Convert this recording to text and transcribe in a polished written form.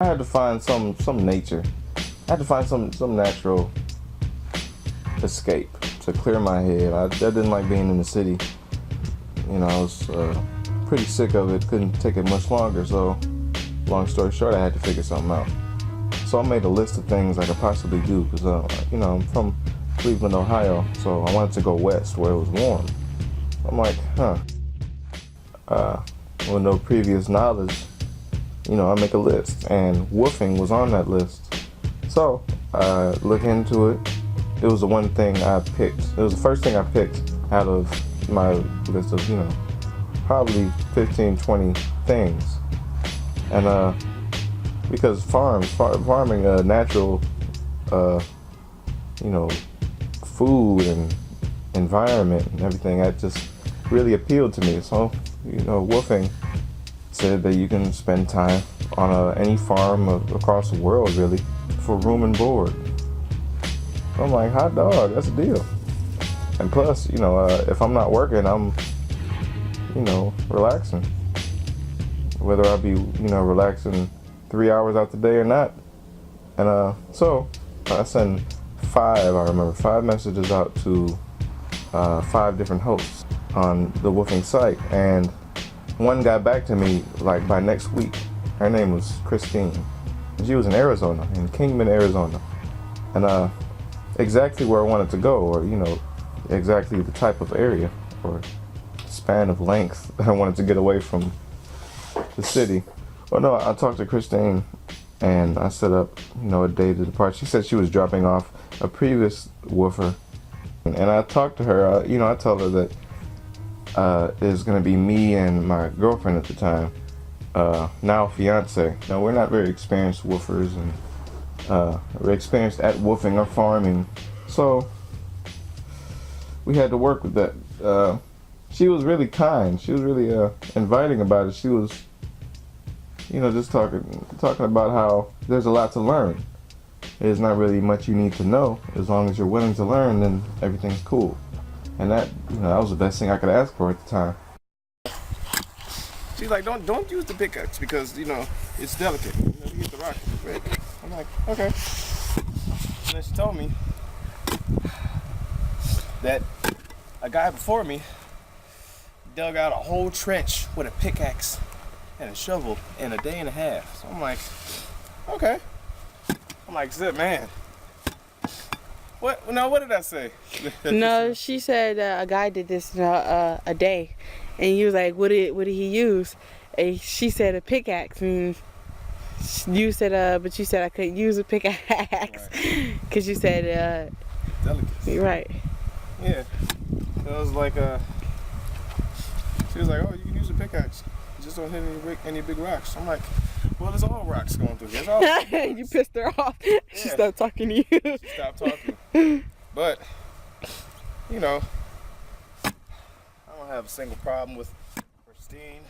I had to find some nature. I had to find some natural escape to clear my head. I didn't like being in the city. You know, I was pretty sick of it. Couldn't take it much longer. So, long story short, I had to figure something out. So I made a list of things I could possibly do because, you know, I'm from Cleveland, Ohio. So I wanted to go west where it was warm. I'm like, with no previous knowledge, you know, I make a list, and woofing was on that list. So I look into it. It was the one thing I picked. It was the first thing I picked out of my list of, you know, probably 15, 20 things. And because farming natural, you know, food and environment and everything, that just really appealed to me. So, you know, woofing said that you can spend time on any farm across the world, really, for room and board. I'm like, hot dog, that's a deal. And plus, you know, if I'm not working, I'm, you know, relaxing. Whether I be, you know, relaxing 3 hours out the day or not. And so I send five messages out to 5 different hosts on the woofing site, and one got back to me like by next week. Her name was Christine. She was in Arizona, in Kingman, Arizona, and exactly where I wanted to go, or you know, exactly the type of area or span of length that I wanted to get away from the city. Well, no, I talked to Christine and I set up, you know, a day to depart. She said she was dropping off a previous woofer, and I talked to her. You know, I told her that it was going to be me and my girlfriend at the time, now fiance. Now, we're not very experienced woofers, and we're experienced at woofing or farming, so we had to work with that. She was really kind. She was really inviting about it. She was, you know, just talking about how there's a lot to learn. There's not really much you need to know. As long as you're willing to learn, then everything's cool. And that, you know, that was the best thing I could ask for at the time. She's like, don't use the pickaxe because, you know, it's delicate. You know, you hit the rock, it's red. I'm like, okay. And then she told me that a guy before me dug out a whole trench with a pickaxe and a shovel in a day and a half. So I'm like, okay. I'm like, zip, man. What? No, what did I say? No, she said a guy did this a day, and he was like, "What did he use?" And she said a pickaxe, and you said, but you said I couldn't use a pickaxe because you said delicate. Right. Yeah. So it was like she was like, "Oh, you can use a pickaxe. Just don't hit any big rocks." I'm like, well, there's all rocks going through here. You pissed her off. She stopped talking to you. She stopped talking. But, you know, I don't have a single problem with Christine.